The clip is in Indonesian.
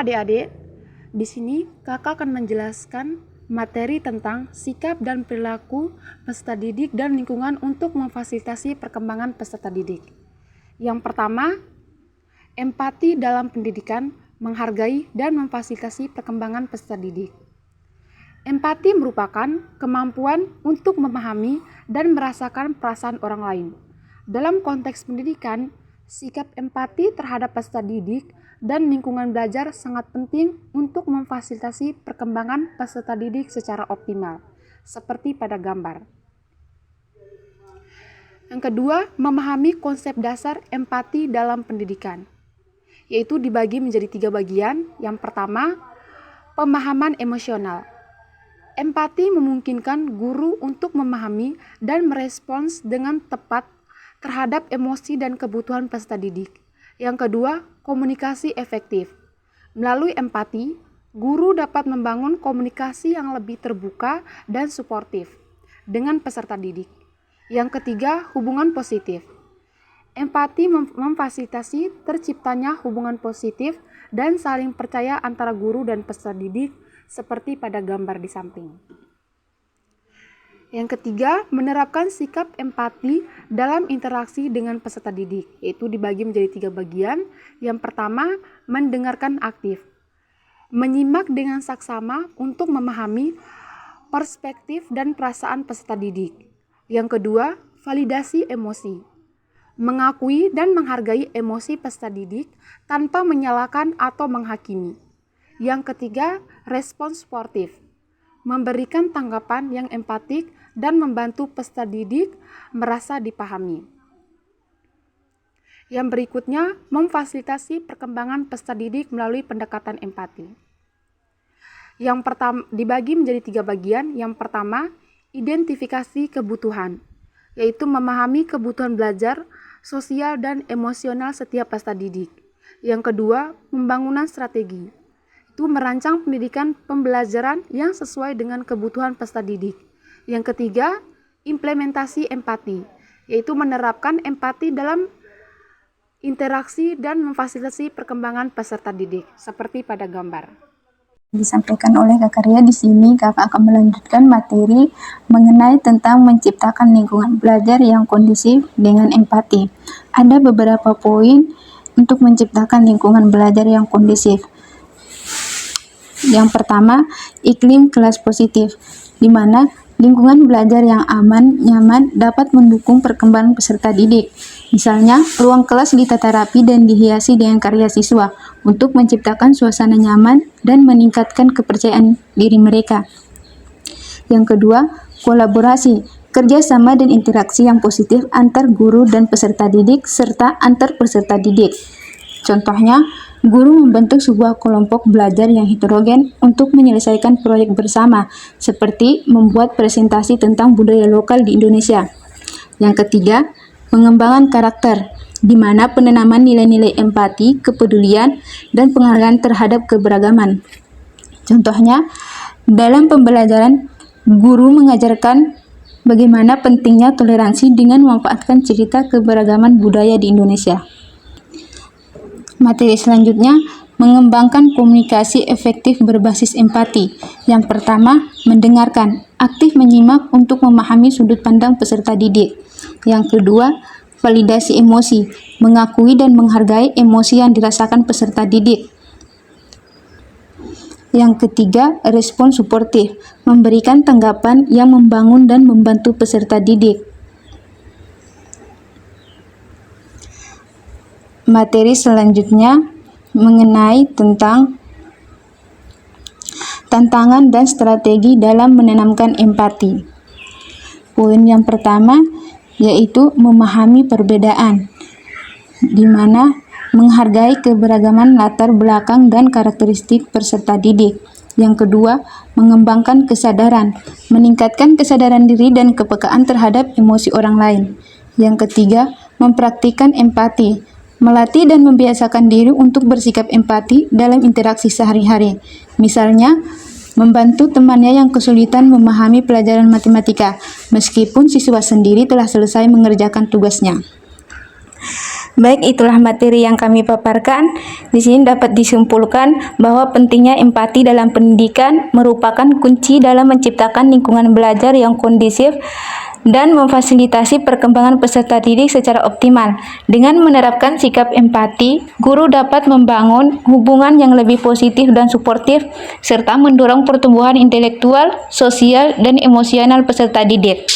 adik-adik, di sini kakak akan menjelaskan materi tentang sikap dan perilaku peserta didik dan lingkungan untuk memfasilitasi perkembangan peserta didik. Yang pertama, empati dalam pendidikan, menghargai dan memfasilitasi perkembangan peserta didik. Empati merupakan kemampuan untuk memahami dan merasakan perasaan orang lain. Dalam konteks pendidikan, sikap empati terhadap peserta didik dan lingkungan belajar sangat penting untuk memfasilitasi perkembangan peserta didik secara optimal, seperti pada gambar. Yang kedua, memahami konsep dasar empati dalam pendidikan, yaitu dibagi menjadi 3 bagian. Yang pertama, pemahaman emosional. Empati memungkinkan guru untuk memahami dan merespons dengan tepat terhadap emosi dan kebutuhan peserta didik. Yang kedua, komunikasi efektif. Melalui empati, guru dapat membangun komunikasi yang lebih terbuka dan suportif dengan peserta didik. Yang ketiga, hubungan positif. Empati memfasilitasi terciptanya hubungan positif dan saling percaya antara guru dan peserta didik, seperti pada gambar di samping. Yang ketiga, menerapkan sikap empati dalam interaksi dengan peserta didik, yaitu dibagi menjadi 3 bagian. Yang pertama, mendengarkan aktif. Menyimak dengan saksama untuk memahami perspektif dan perasaan peserta didik. Yang kedua, validasi emosi. Mengakui dan menghargai emosi peserta didik tanpa menyalahkan atau menghakimi. Yang ketiga, respons sportif. Memberikan tanggapan yang empatik dan membantu peserta didik merasa dipahami. Yang berikutnya, memfasilitasi perkembangan peserta didik melalui pendekatan empati. Yang pertama, dibagi menjadi 3 bagian. Yang pertama, identifikasi kebutuhan, yaitu memahami kebutuhan belajar, sosial, dan emosional setiap peserta didik. Yang kedua, pembangunan strategi, itu merancang pendidikan pembelajaran yang sesuai dengan kebutuhan peserta didik. Yang ketiga, implementasi empati, yaitu menerapkan empati dalam interaksi dan memfasilitasi perkembangan peserta didik, seperti pada gambar. Disampaikan oleh Kak Ria di sini, Kakak akan melanjutkan materi mengenai tentang menciptakan lingkungan belajar yang kondusif dengan empati. Ada beberapa poin untuk menciptakan lingkungan belajar yang kondusif. Yang pertama, iklim kelas positif, di mana lingkungan belajar yang aman, nyaman dapat mendukung perkembangan peserta didik. Misalnya, ruang kelas ditata rapi dan dihiasi dengan karya siswa untuk menciptakan suasana nyaman dan meningkatkan kepercayaan diri mereka. Yang kedua, kolaborasi, kerjasama dan interaksi yang positif antar guru dan peserta didik serta antar peserta didik. Contohnya, guru membentuk sebuah kelompok belajar yang heterogen untuk menyelesaikan proyek bersama, seperti membuat presentasi tentang budaya lokal di Indonesia. Yang ketiga, pengembangan karakter, di mana penanaman nilai-nilai empati, kepedulian, dan penghargaan terhadap keberagaman. Contohnya, dalam pembelajaran, guru mengajarkan bagaimana pentingnya toleransi dengan memanfaatkan cerita keberagaman budaya di Indonesia. Materi selanjutnya, mengembangkan komunikasi efektif berbasis empati. Yang pertama, mendengarkan, aktif menyimak untuk memahami sudut pandang peserta didik. Yang kedua, validasi emosi, mengakui dan menghargai emosi yang dirasakan peserta didik. Yang ketiga, respon suportif, memberikan tanggapan yang membangun dan membantu peserta didik. Materi selanjutnya mengenai tentang tantangan dan strategi dalam menanamkan empati. Poin yang pertama yaitu memahami perbedaan, di mana menghargai keberagaman latar belakang dan karakteristik peserta didik. Yang kedua, mengembangkan kesadaran, meningkatkan kesadaran diri dan kepekaan terhadap emosi orang lain. Yang ketiga, mempraktikkan empati, melatih dan membiasakan diri untuk bersikap empati dalam interaksi sehari-hari. Misalnya, membantu temannya yang kesulitan memahami pelajaran matematika, meskipun siswa sendiri telah selesai mengerjakan tugasnya. Baik, itulah materi yang kami paparkan. Di sini dapat disimpulkan bahwa pentingnya empati dalam pendidikan merupakan kunci dalam menciptakan lingkungan belajar yang kondusif dan memfasilitasi perkembangan peserta didik secara optimal. Dengan menerapkan sikap empati, guru dapat membangun hubungan yang lebih positif dan suportif, serta mendorong pertumbuhan intelektual, sosial, dan emosional peserta didik.